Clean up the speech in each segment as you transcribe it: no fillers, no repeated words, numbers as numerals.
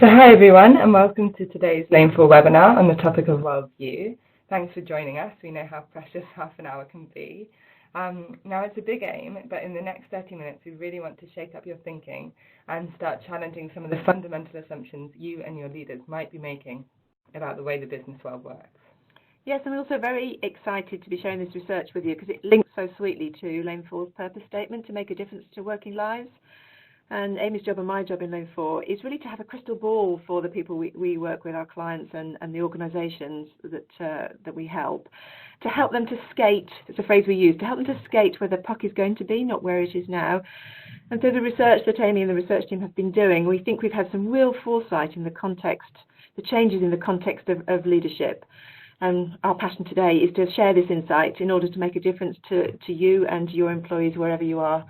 So hi everyone, and welcome to today's Lane 4 webinar on the topic of worldview. Thanks for joining us. We know how precious half an hour can be. Now it's a big aim, but in the next 30 minutes we really want to shake up your thinking and start challenging some of the fundamental assumptions you and your leaders might be making about the way the business world works. Yes, I'm also very excited to be sharing this research with you because it links so sweetly to Lane 4's purpose statement to make a difference to working lives. And Amy's job and my job in Lane 4 is really to have a crystal ball for the people we work with, our clients and the organisations that we help, to help them to skate, it's a phrase we use, to help them to skate where the puck is going to be, not where it is now. And so the research that Amy and the research team have been doing, we think we've had some real foresight in the context, the changes in the context of leadership. And our passion today is to share this insight in order to make a difference to you and your employees wherever you are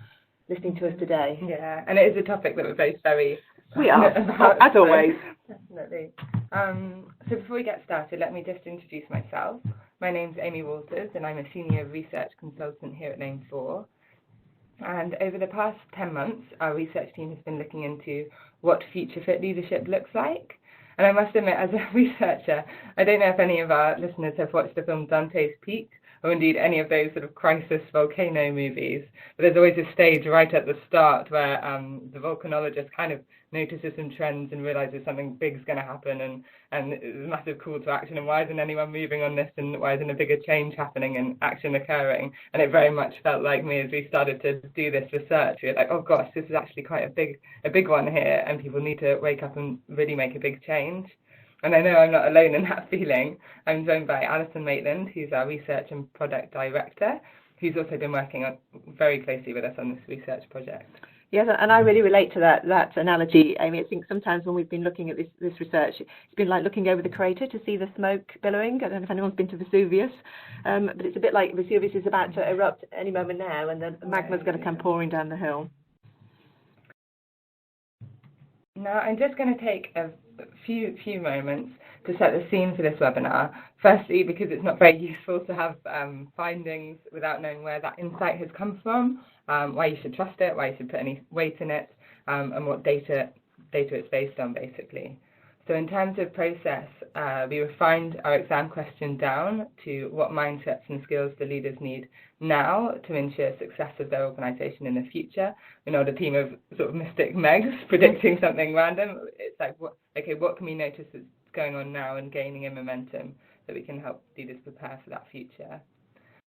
listening to us today. Yeah, and it is a topic that we're both very we are, as always. Definitely. So before we get started, let me just introduce myself. My name's Amy Walters, and I'm a senior research consultant here at Lane 4. And over the past 10 months, our research team has been looking into what future fit leadership looks like. And I must admit, as a researcher, I don't know if any of our listeners have watched the film Dante's Peak, or indeed any of those sort of crisis volcano movies. But there's always a stage right at the start where the volcanologist kind of notices some trends and realizes something big's going to happen, and it's a massive call to action, and why isn't anyone moving on this, and why isn't a bigger change happening and action occurring? And it very much felt like me as we started to do this research. We were like, oh gosh, this is actually quite a big one here, and people need to wake up and really make a big change. And I know I'm not alone in that feeling. I'm joined by Alison Maitland, who's our Research and Product Director, who's also been working very closely with us on this research project. Yes, and I really relate to that analogy, Amy. I think sometimes when we've been looking at this research, it's been like looking over the crater to see the smoke billowing. I don't know if anyone's been to Vesuvius, but it's a bit like Vesuvius is about to erupt any moment now, and the magma's going to come pouring down the hill. Now, I'm just going to take a few moments to set the scene for this webinar. Firstly, because it's not very useful to have findings without knowing where that insight has come from, why you should trust it, why you should put any weight in it, and what data it's based on, basically. So in terms of process, we refined our exam question down to what mindsets and skills the leaders need now to ensure success of their organisation in the future. We're not a team of sort of mystic megs predicting something random. It's like, what can we notice that's going on now and gaining in momentum that we can help leaders prepare for that future?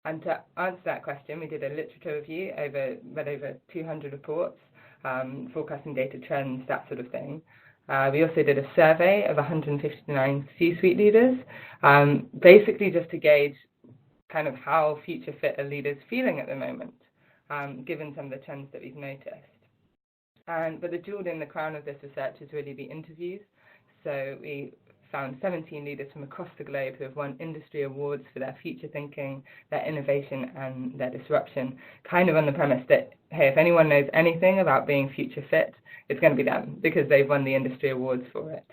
And to answer that question, we did a literature review, read over 200 reports, forecasting data trends, that sort of thing. We also did a survey of 159 C-suite leaders, basically just to gauge kind of how future fit are leaders feeling at the moment, given some of the trends that we've noticed. But the jewel in the crown of this research is really the interviews. So we found 17 leaders from across the globe who have won industry awards for their future thinking, their innovation, and their disruption, kind of on the premise that, hey, if anyone knows anything about being future fit, it's going to be them, because they've won the industry awards for it.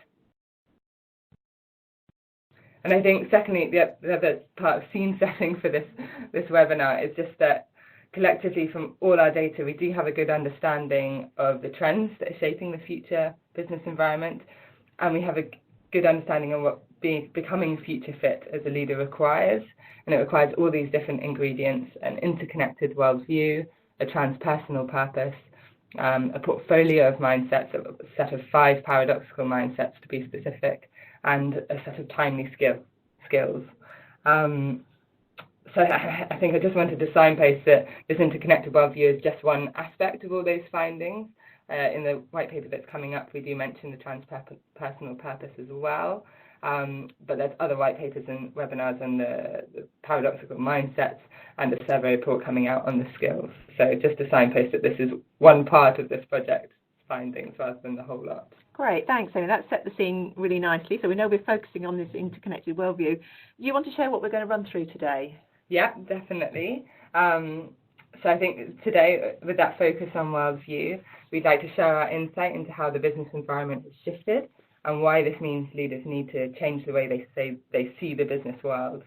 And I think, secondly, the other part of scene setting for this webinar is just that collectively from all our data, we do have a good understanding of the trends that are shaping the future business environment, and we have a good understanding of what becoming future fit as a leader requires. And it requires all these different ingredients: an interconnected worldview, a transpersonal purpose, a portfolio of mindsets, a set of 5 paradoxical mindsets to be specific, and a set of timely skills. So I think I just wanted to signpost that this interconnected worldview is just one aspect of all those findings. In the white paper that's coming up, we do mention the transpersonal purpose as well, but there's other white papers and webinars on the paradoxical mindsets and a survey report coming out on the skills. So just a signpost that this is one part of this project's findings rather than the whole lot. Great, thanks, Amy. That set the scene really nicely. So we know we're focusing on this interconnected worldview. Do you want to share what we're going to run through today? Yeah, definitely. So I think today, with that focus on worldview, we'd like to share our insight into how the business environment has shifted and why this means leaders need to change the way they see the business world.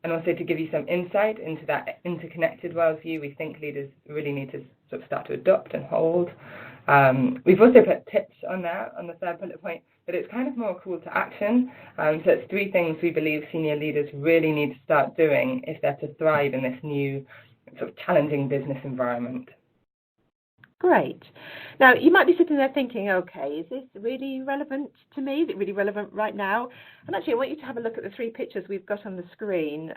And also to give you some insight into that interconnected worldview we think leaders really need to sort of start to adopt and hold. We've also put tips on there on the third bullet point, but it's kind of more a call to action. So it's 3 things we believe senior leaders really need to start doing if they're to thrive in this new sort of challenging business environment. Great. Now, you might be sitting there thinking, okay, is this really relevant to me? Is it really relevant right now? And actually, I want you to have a look at the 3 pictures we've got on the screen.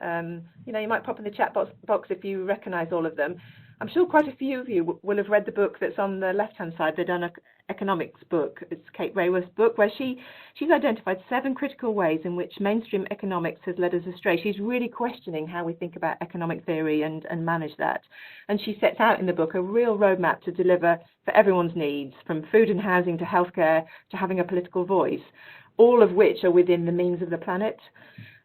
You might pop in the chat box if you recognise all of them. I'm sure quite a few of you will have read the book that's on the left-hand side, the Done Economics book. It's Kate Raworth's book, where she's identified 7 critical ways in which mainstream economics has led us astray. She's really questioning how we think about economic theory and manage that. And she sets out in the book a real roadmap to deliver for everyone's needs, from food and housing to healthcare to having a political voice, all of which are within the means of the planet.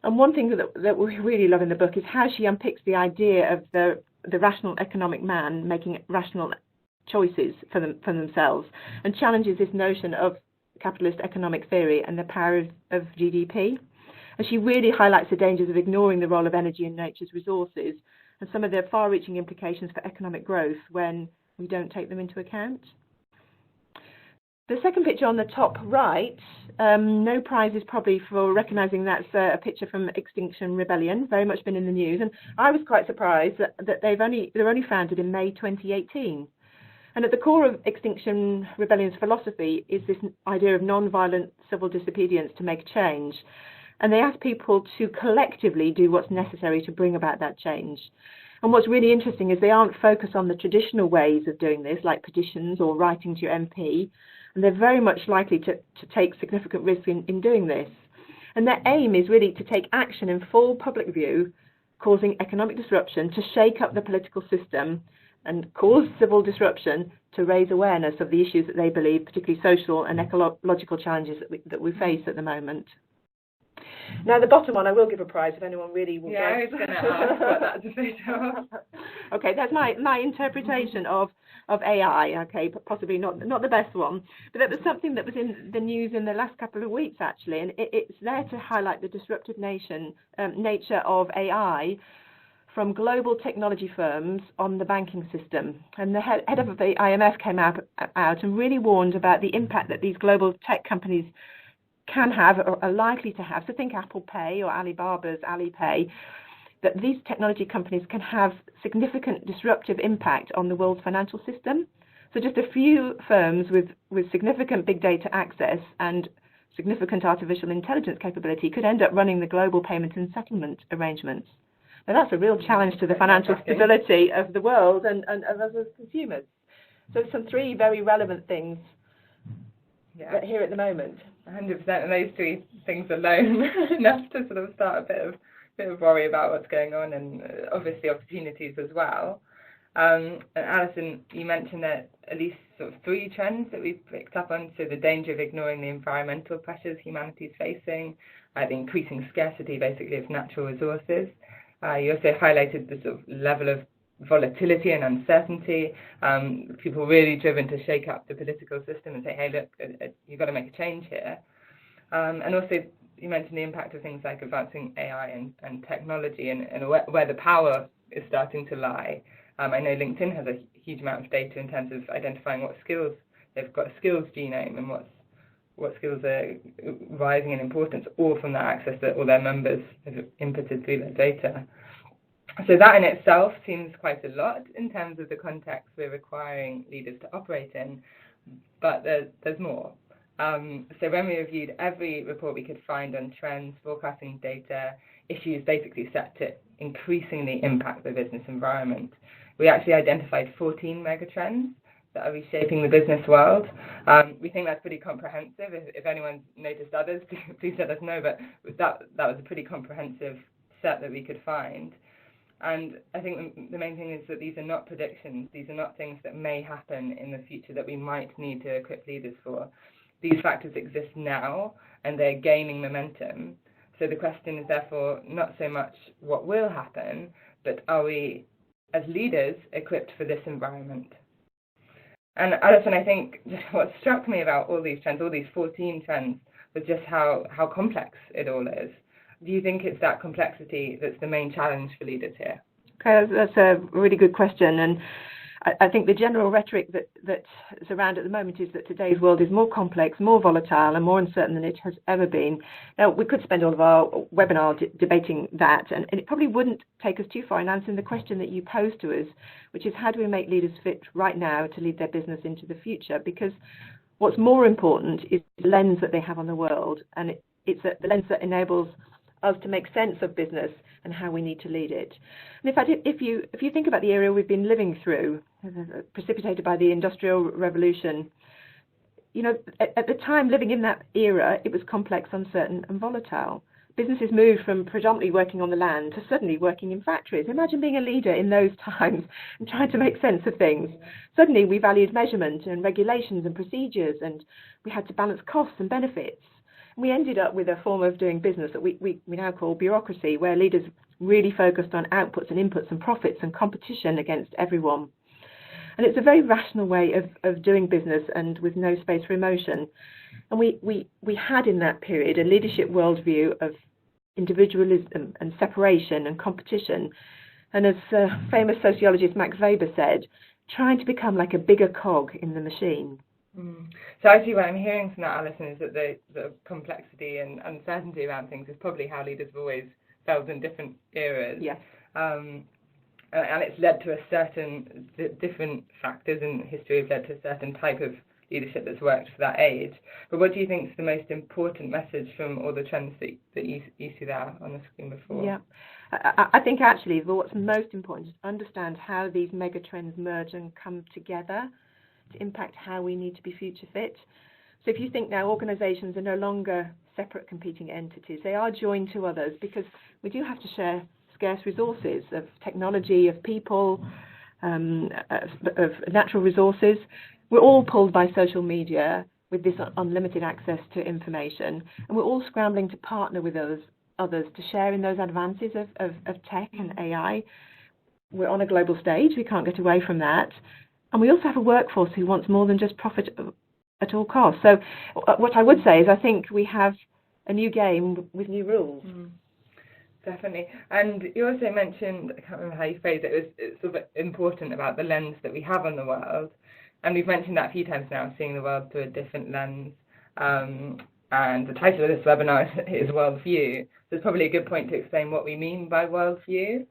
And one thing that we really love in the book is how she unpicks the idea of the rational economic man making rational choices for themselves, and challenges this notion of capitalist economic theory and the power of GDP. And she really highlights the dangers of ignoring the role of energy and nature's resources and some of the far-reaching implications for economic growth when we don't take them into account. The second picture on the top right, no prizes probably for recognising that's a picture from Extinction Rebellion, very much been in the news, and I was quite surprised that they're only founded in May 2018. And at the core of Extinction Rebellion's philosophy is this idea of non-violent civil disobedience to make change. And they ask people to collectively do what's necessary to bring about that change. And what's really interesting is they aren't focused on the traditional ways of doing this, like petitions or writing to your MP, and they're very much likely to take significant risks in doing this. And their aim is really to take action in full public view, causing economic disruption, to shake up the political system and cause civil disruption to raise awareness of the issues that they believe, particularly social and ecological challenges that we face at the moment. Now, the bottom one, I will give a prize if anyone really will guess. I was going to ask what that's a photo of. Okay, that's my interpretation of AI. Okay, but possibly not the best one, but that was something that was in the news in the last couple of weeks, actually, and it's there to highlight the disruptive nature of AI from global technology firms on the banking system. And the head of the IMF came out and really warned about the impact that these global tech companies can have or are likely to have. So think Apple Pay or Alibaba's Alipay, that these technology companies can have significant disruptive impact on the world's financial system. So just a few firms with significant big data access and significant artificial intelligence capability could end up running the global payment and settlement arrangements. Now that's a real challenge to the financial stability of the world and of us as consumers. So some 3 very relevant things here at the moment. 100%, and those 3 things alone enough to sort of start a bit of worry about what's going on, and obviously opportunities as well. And Alison, you mentioned that at least sort of 3 trends that we've picked up on. So the danger of ignoring the environmental pressures humanity is facing, the increasing scarcity basically of natural resources. You also highlighted the sort of level of volatility and uncertainty, people really driven to shake up the political system and say, hey, look, you've got to make a change here. And also, you mentioned the impact of things like advancing AI and technology and where the power is starting to lie. I know LinkedIn has a huge amount of data in terms of identifying what skills they've got, a skills genome, and what skills are rising in importance, all from that access that all their members have inputted through their data. So that in itself seems quite a lot in terms of the context we're requiring leaders to operate in, but there's more. So when we reviewed every report we could find on trends, forecasting data, issues basically set to increasingly impact the business environment, we actually identified 14 megatrends that are reshaping the business world. We think that's pretty comprehensive. If anyone's noticed others, please let us know, but that was a pretty comprehensive set that we could find. And I think the main thing is that these are not predictions. These are not things that may happen in the future that we might need to equip leaders for. These factors exist now, and they're gaining momentum. So the question is therefore not so much what will happen, but are we, as leaders, equipped for this environment? And Alison, I think what struck me about all these trends, all these 14 trends, was just how complex it all is. Do you think it's that complexity that's the main challenge for leaders here? Okay, that's a really good question. And I think the general rhetoric that's around at the moment is that today's world is more complex, more volatile, and more uncertain than it has ever been. Now, we could spend all of our webinar debating that, and it probably wouldn't take us too far in answering the question that you posed to us, which is how do we make leaders fit right now to lead their business into the future? Because what's more important is the lens that they have on the world, and it's the lens that enables us to make sense of business and how we need to lead it. And in fact, if you think about the era we've been living through, precipitated by the Industrial Revolution, you know, at the time living in that era, it was complex, uncertain, and volatile. Businesses moved from predominantly working on the land to suddenly working in factories. Imagine being a leader in those times and trying to make sense of things. Suddenly we valued measurement and regulations and procedures, and we had to balance costs and benefits. We ended up with a form of doing business that we now call bureaucracy, where leaders really focused on outputs and inputs and profits and competition against everyone. And it's a very rational way of doing business and with no space for emotion. And we had in that period a leadership worldview of individualism and separation and competition. And as famous sociologist Max Weber said, trying to become like a bigger cog in the machine. So actually what I'm hearing from that, Alison, is that the complexity and uncertainty around things is probably how leaders have always felt in different eras. Yes. And it's led to a certain, different factors in history have led to a certain type of leadership that's worked for that age. But what do you think is the most important message from all the trends that you see there on the screen before? Yeah. I think actually what's most important is to understand how these megatrends merge and come together to impact how we need to be future fit. So if you think now organisations are no longer separate competing entities, they are joined to others because we do have to share scarce resources of technology, of people, of natural resources. We're all pulled by social media with this unlimited access to information, and we're all scrambling to partner with others to share in those advances of tech and AI. We're on a global stage, we can't get away from that. And we also have a workforce who wants more than just profit at all costs. So what I would say is I think we have a new game with new rules. Definitely. And you also mentioned, I can't remember how you phrased it, it's sort of important about the lens that we have on the world. And we've mentioned that a few times now, seeing the world through a different lens. And the title of this webinar is Worldview. So it's probably a good point to explain what we mean by worldview.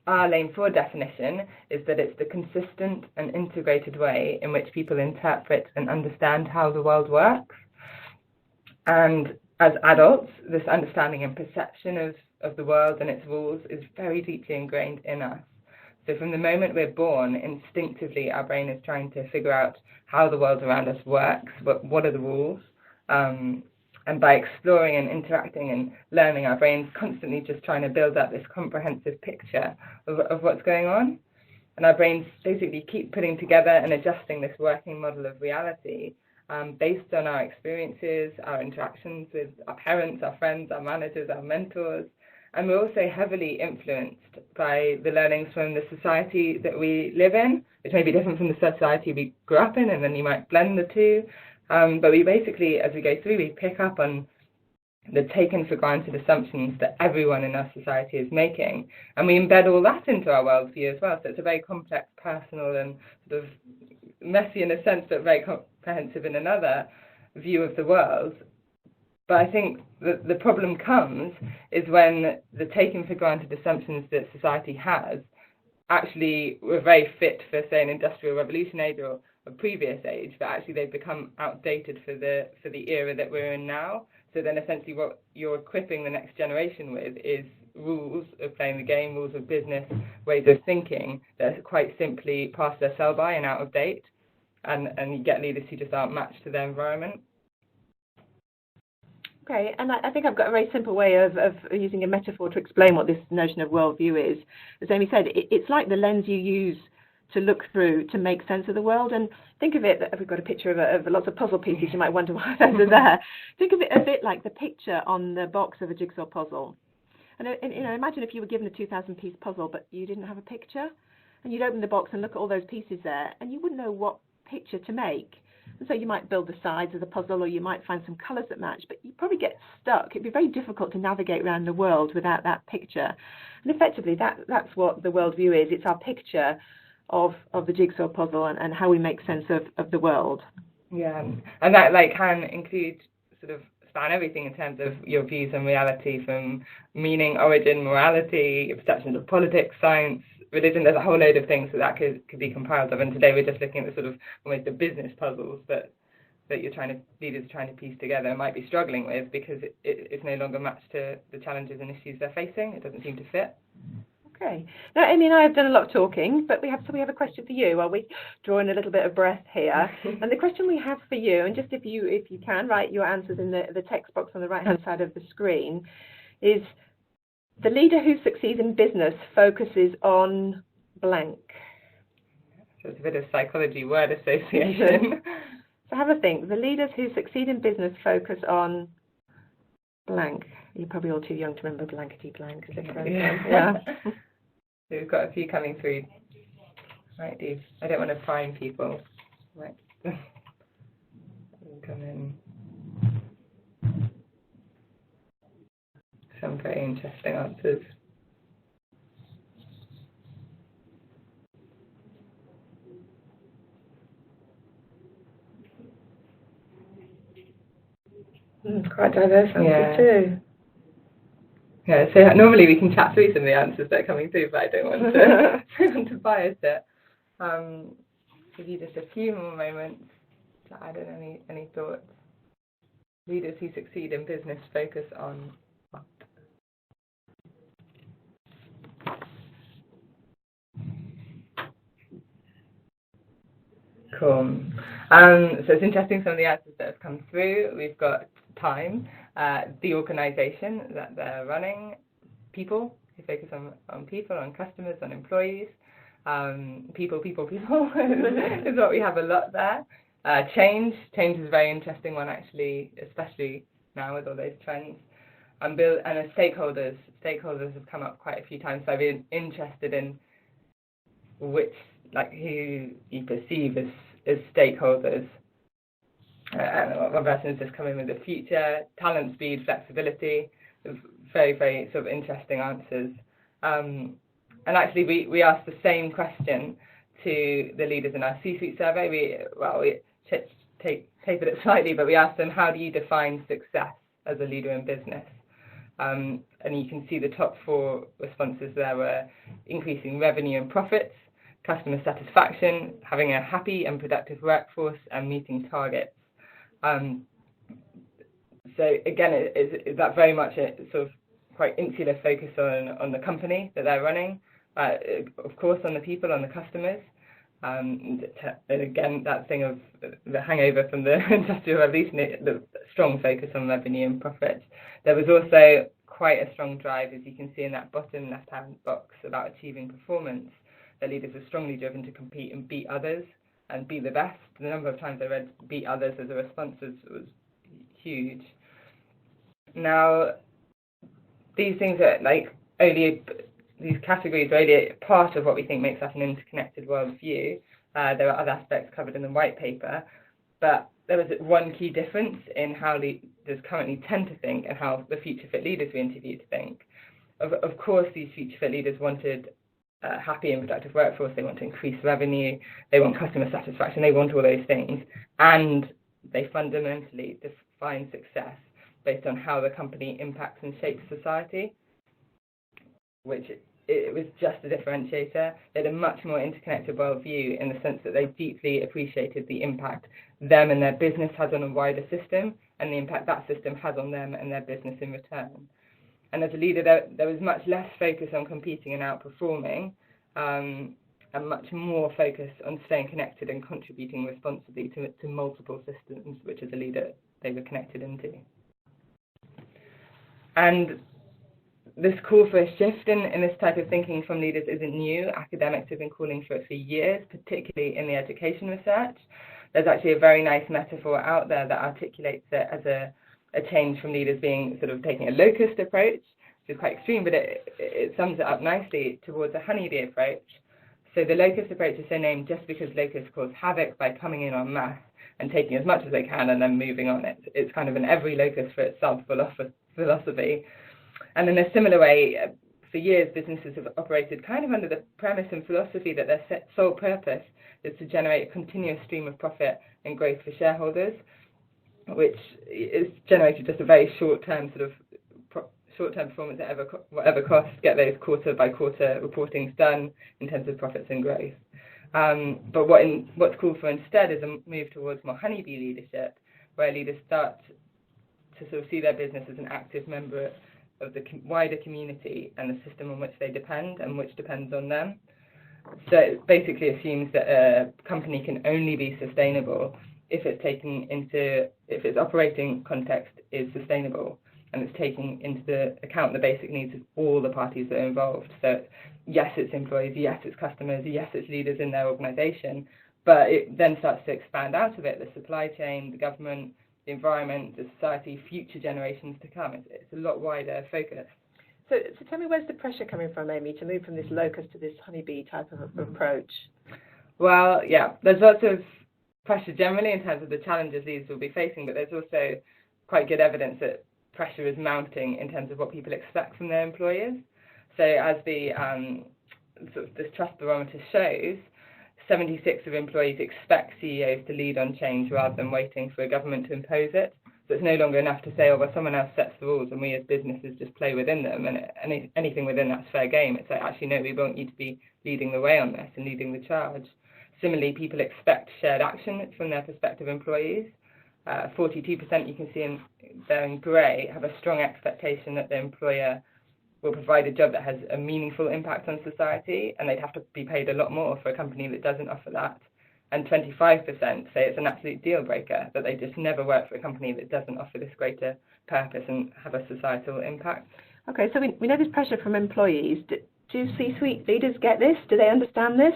Our Lane 4 definition is that it's the consistent and integrated way in which people interpret and understand how the world works. And as adults, this understanding and perception of the world and its rules is very deeply ingrained in us. So from the moment we're born, instinctively our brain is trying to figure out how the world around us works, what are the rules. And by exploring and interacting and learning, our brain's constantly just trying to build up this comprehensive picture of what's going on. And our brains basically keep putting together and adjusting this working model of reality based on our experiences, our interactions with our parents, our friends, our managers, our mentors. And we're also heavily influenced by the learnings from the society that we live in, which may be different from the society we grew up in, and then you might blend the two. But we basically, as we go through, we pick up on the taken for granted assumptions that everyone in our society is making, and we embed all that into our worldview as well. So it's a very complex, personal, and sort of messy in a sense, but very comprehensive in another view of the world. But I think the problem comes is when the taken for granted assumptions that society has actually were very fit for, say, an industrial revolution age or a previous age, but actually they've become outdated for the era that we're in now. So then essentially what you're equipping the next generation with is rules of playing the game, rules of business, ways of thinking that are quite simply past their sell-by and out of date. And you get leaders who just aren't matched to their environment. Okay, and I think I've got a very simple way of using a metaphor to explain what this notion of worldview is. As Amy said, it's like the lens you use to look through to make sense of the world. And think of it, we've got a picture of lots of puzzle pieces, you might wonder why those are there. Think of it a bit like the picture on the box of a jigsaw puzzle. And you know, imagine if you were given a 2,000-piece puzzle, but you didn't have a picture, and you'd open the box and look at all those pieces there, and you wouldn't know what picture to make. And so you might build the sides of the puzzle, or you might find some colours that match, but you'd probably get stuck. It'd be very difficult to navigate around the world without that picture. And effectively, that's what the worldview is. It's our picture of the jigsaw puzzle and how we make sense of the world. Yeah, and that can include sort of span everything in terms of your views on reality, from meaning, origin, morality, your perceptions of politics, science, religion. There's a whole load of things that could be compiled of, and today we're just looking at the sort of almost the business puzzles that leaders are trying to piece together and might be struggling with because it's no longer matched to the challenges and issues they're facing. It doesn't seem to fit. Okay. Now, Amy and I have done a lot of talking, but we have a question for you while we draw in a little bit of breath here. And the question we have for you, and just if you can write your answers in the text box on the right-hand side of the screen, is the leader who succeeds in business focuses on blank. So it's a bit of psychology word association. So have a think. The leaders who succeed in business focus on blank. You're probably all too young to remember blankety blank. Yeah. So we've got a few coming through. Right, Dave. I don't want to prime people. Right. Come in. Some very interesting answers. Quite diverse answers too. Yeah, so normally we can chat through some of the answers that are coming through, but I don't want to bias it. Give you just a few more moments to add in any thoughts. Leaders who succeed in business focus on what? Cool. So it's interesting, some of the answers that have come through. We've got time, the organisation that they're running, people, who focus on people, on customers, on employees. People is what we have a lot there. Change is a very interesting one actually, especially now with all those trends. And stakeholders have come up quite a few times, so I've been interested in who you perceive as stakeholders. And one person has just come in with the future, talent, speed, flexibility. Very, very sort of interesting answers. And actually, we asked the same question to the leaders in our C-suite survey. We tapered it slightly, but we asked them, how do you define success as a leader in business? And you can see the top 4 responses there were increasing revenue and profits, customer satisfaction, having a happy and productive workforce, and meeting targets. So again, is that very much a sort of quite insular focus on the company that they're running, of course on the people, on the customers, and again that thing of the hangover from the Industrial Revolution, the strong focus on revenue and profit. There was also quite a strong drive, as you can see in that bottom left-hand box, about achieving performance. The leaders were strongly driven to compete and beat others and be the best. The number of times I read beat others as a response was huge. Now, these things are these categories are only part of what we think makes us an interconnected worldview. There are other aspects covered in the white paper, but there was one key difference in how leaders currently tend to think and how the future fit leaders we interviewed think. Of course, these future fit leaders wanted a happy and productive workforce. They want to increase revenue. They want customer satisfaction. They want all those things, and they fundamentally define success based on how the company impacts and shapes society, which it was just a differentiator. They had a much more interconnected worldview in the sense that they deeply appreciated the impact them and their business has on a wider system, and the impact that system has on them and their business in return. And as a leader, there was much less focus on competing and outperforming, and much more focus on staying connected and contributing responsibly to multiple systems, which as a leader they were connected into. And this call for a shift in this type of thinking from leaders isn't new. Academics have been calling for it for years, particularly in the education research. There's actually a very nice metaphor out there that articulates it as a change from leaders being sort of taking a locust approach, which is quite extreme, but it sums it up nicely, towards a honeybee approach. So the locust approach is so named just because locusts cause havoc by coming in en masse and taking as much as they can and then moving on. It's kind of an every locust for itself philosophy. And in a similar way, for years, businesses have operated kind of under the premise and philosophy that their sole purpose is to generate a continuous stream of profit and growth for shareholders, which is generated just a very short-term short-term performance at whatever cost, get those quarter-by-quarter reportings done in terms of profits and growth. But what's called for instead is a move towards more honeybee leadership, where leaders start to sort of see their business as an active member of the wider community and the system on which they depend and which depends on them. So it basically assumes that a company can only be sustainable if its operating context is sustainable and it's taking into account the basic needs of all the parties that are involved. So yes, it's employees, yes, it's customers, yes, it's leaders in their organisation, but it then starts to expand out of it, the supply chain, the government, the environment, the society, future generations to come. It's a lot wider focus. So tell me, where's the pressure coming from, Amy, to move from this locust to this honeybee type of approach? Well, yeah, there's lots of pressure generally in terms of the challenges leaders will be facing, but there's also quite good evidence that pressure is mounting in terms of what people expect from their employers. So as the this trust barometer shows, 76% of employees expect CEOs to lead on change rather than waiting for a government to impose it. So it's no longer enough to say, oh, well, someone else sets the rules and we as businesses just play within them, and anything within that's fair game. It's like, actually, no, we want you to be leading the way on this and leading the charge. Similarly, people expect shared action from their prospective employees. 42%, you can see there in grey, have a strong expectation that the employer will provide a job that has a meaningful impact on society, and they'd have to be paid a lot more for a company that doesn't offer that. And 25% say it's an absolute deal breaker, that they just never work for a company that doesn't offer this greater purpose and have a societal impact. Okay, so we know there's pressure from employees. Do C-suite leaders get this? Do they understand this?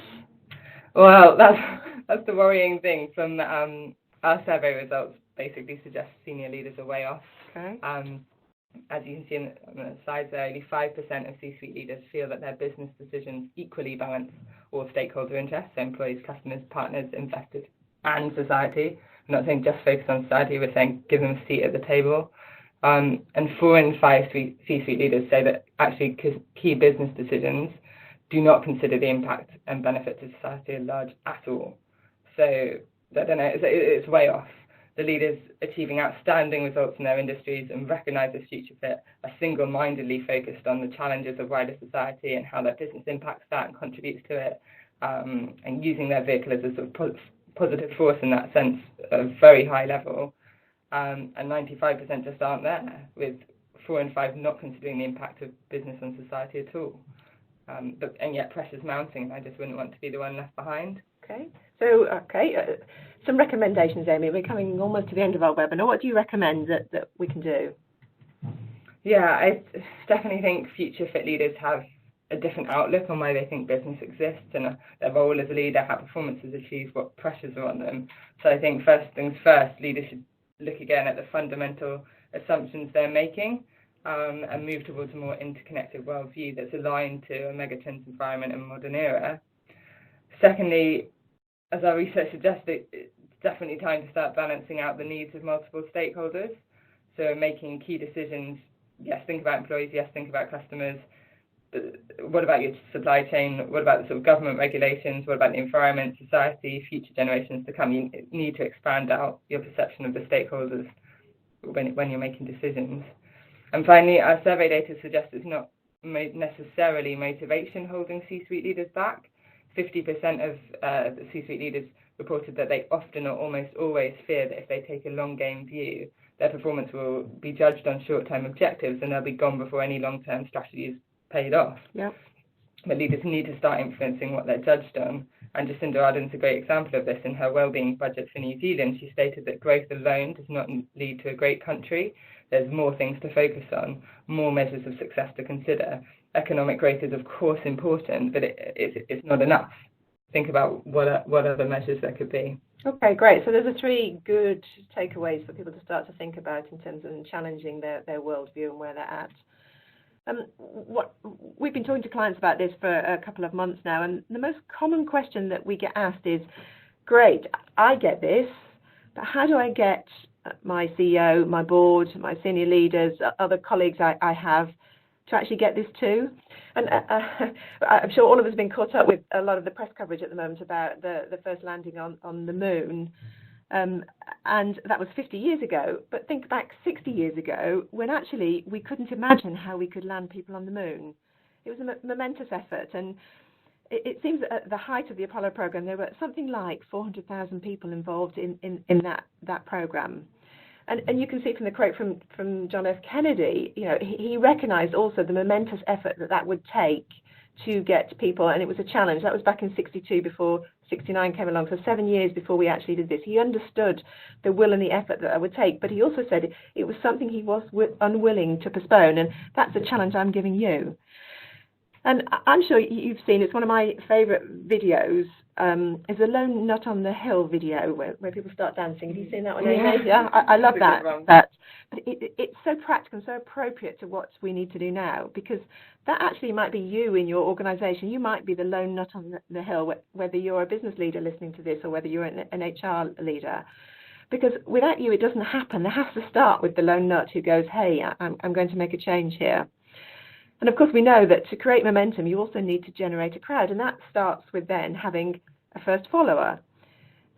Well, that's the worrying thing. From our survey results basically suggest senior leaders are way off. Okay. As you can see on the slides there, only 5% of C-suite leaders feel that their business decisions equally balance all stakeholder interests, so employees, customers, partners, investors, and society. I'm not saying just focus on society, we're saying give them a seat at the table. And 4 in 5 C-suite leaders say that actually key business decisions do not consider the impact and benefit to society at large at all. So, I don't know, it's way off. The leaders achieving outstanding results in their industries and recognise as future fit are single-mindedly focused on the challenges of wider society and how their business impacts that and contributes to it, and using their vehicle as a sort of positive force in that sense at a very high level. And 95% just aren't there, with 4 in 5 not considering the impact of business on society at all. And yet pressure's mounting, and I just wouldn't want to be the one left behind. Okay. So, some recommendations, Amy. We're coming almost to the end of our webinar. What do you recommend that we can do? Yeah, I definitely think future fit leaders have a different outlook on why they think business exists and their role as a leader, how performance is achieved, what pressures are on them. So I think first things first, leaders should look again at the fundamental assumptions they're making, and move towards a more interconnected worldview that's aligned to a megatrends environment and modern era. Secondly, as our research suggests, it's definitely time to start balancing out the needs of multiple stakeholders. So making key decisions, yes, think about employees, yes, think about customers. What about your supply chain? What about the sort of government regulations? What about the environment, society, future generations to come? You need to expand out your perception of the stakeholders when you're making decisions. And finally, our survey data suggests it's not necessarily motivation holding C-suite leaders back. 50% of the C-suite leaders reported that they often or almost always fear that if they take a long game view, their performance will be judged on short-term objectives and they'll be gone before any long-term strategy is paid off. Yep. But leaders need to start influencing what they're judged on. And Jacinda Ardern's a great example of this. In her wellbeing budget for New Zealand, she stated that growth alone does not lead to a great country. There's more things to focus on, more measures of success to consider. Economic growth is, of course, important, but it's not enough. Think about what other measures there could be. Okay, great. So there's the 3 good takeaways for people to start to think about in terms of challenging their worldview and where they're at. We've been talking to clients about this for a couple of months now, and the most common question that we get asked is, great, I get this, but how do I get my CEO, my board, my senior leaders, other colleagues I have to actually get this too. And I'm sure all of us have been caught up with a lot of the press coverage at the moment about the first landing on the moon. And that was 50 years ago. But think back 60 years ago when actually we couldn't imagine how we could land people on the moon. It was a momentous effort. And it seems that at the height of the Apollo program, there were something like 400,000 people involved in that program. And you can see from the quote from John F. Kennedy, you know, he recognized also the momentous effort that would take to get people, and it was a challenge. That was back in 62 before 69 came along, so 7 years before we actually did this. He understood the will and the effort that would take, but he also said it was something he was unwilling to postpone, and that's the challenge I'm giving you. And I'm sure you've seen, it's one of my favourite videos, is the Lone Nut on the Hill video where people start dancing. Have you seen that one, Amy? Yeah, I love that. But it's so practical and so appropriate to what we need to do now, because that actually might be you in your organisation. You might be the lone nut on the hill, whether you're a business leader listening to this or whether you're an HR leader. Because without you, it doesn't happen. There has to start with the lone nut who goes, hey, I'm going to make a change here. And of course, we know that to create momentum, you also need to generate a crowd, and that starts with then having a first follower.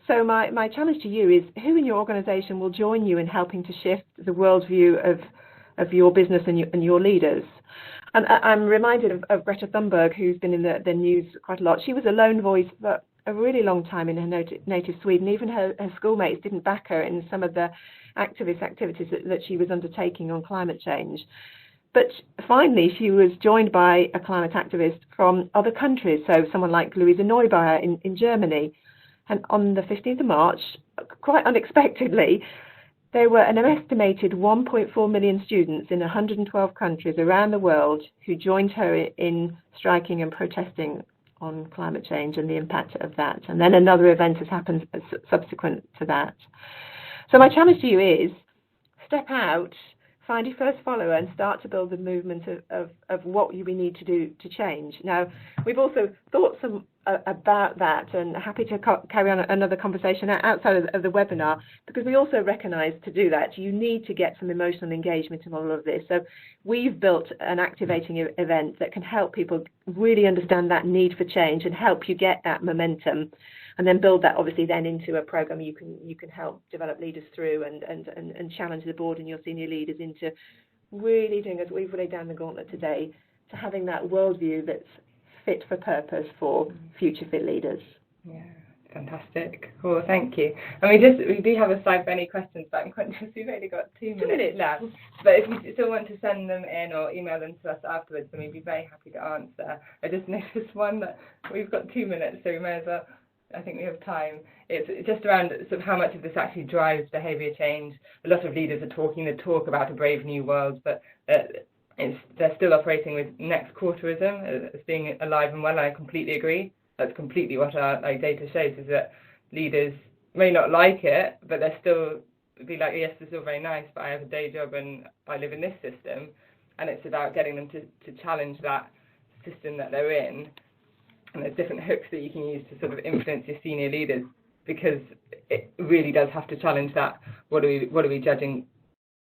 So my challenge to you is, who in your organisation will join you in helping to shift the worldview of your business and your leaders? And I'm reminded of Greta Thunberg, who's been in the news quite a lot. She was a lone voice for a really long time in her native Sweden. Even her schoolmates didn't back her in some of the activities that she was undertaking on climate change. But finally, she was joined by a climate activist from other countries, so someone like Louise Neubauer in Germany. And on the 15th of March, quite unexpectedly, there were an estimated 1.4 million students in 112 countries around the world who joined her in striking and protesting on climate change and the impact of that. And then another event has happened subsequent to that. So my challenge to you is, step out, find your first follower and start to build the movement of what we need to do to change. Now, we've also thought some about that, and happy to carry on another conversation outside of the webinar, because we also recognise to do that you need to get some emotional engagement in all of this. So we've built an activating event that can help people really understand that need for change and help you get that momentum, and then build that obviously then into a program you can help develop leaders through and challenge the board and your senior leaders into really doing, as we've laid down the gauntlet today, to having that worldview that's fit for purpose for future fit leaders. Yeah, fantastic. Cool, thank you. And we do have a slide for any questions, but I'm conscious we've only got 2 minutes left. But if you still want to send them in or email them to us afterwards, then we'd be very happy to answer. I just noticed one that we've got 2 minutes, so we may as well, I think we have time. It's just around sort of how much of this actually drives behaviour change. A lot of leaders are talking the talk about a brave new world, but they're still operating with next quarterism as being alive and well. And I completely agree. That's completely what our data shows, is that leaders may not like it, but they're still be like, yes, this is all very nice, but I have a day job and I live in this system. And it's about getting them to challenge that system that they're in. And there's different hooks that you can use to sort of influence your senior leaders, because it really does have to challenge that. What are we judging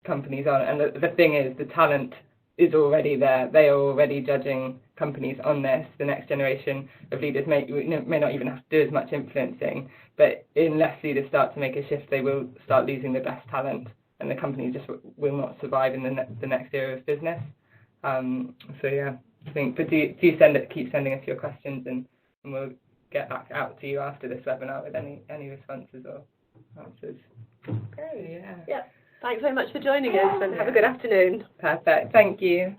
companies on? And the thing is, the talent is already there. They are already judging companies on this. The next generation of leaders may not even have to do as much influencing, but unless leaders start to make a shift, they will start losing the best talent, and the company just will not survive in the next era of business. So yeah, I think, but do keep sending us your questions, and we'll get back out to you after this webinar with any responses or answers. Okay, yeah. Thanks very much for joining us, and have a good afternoon. Perfect. Thank you.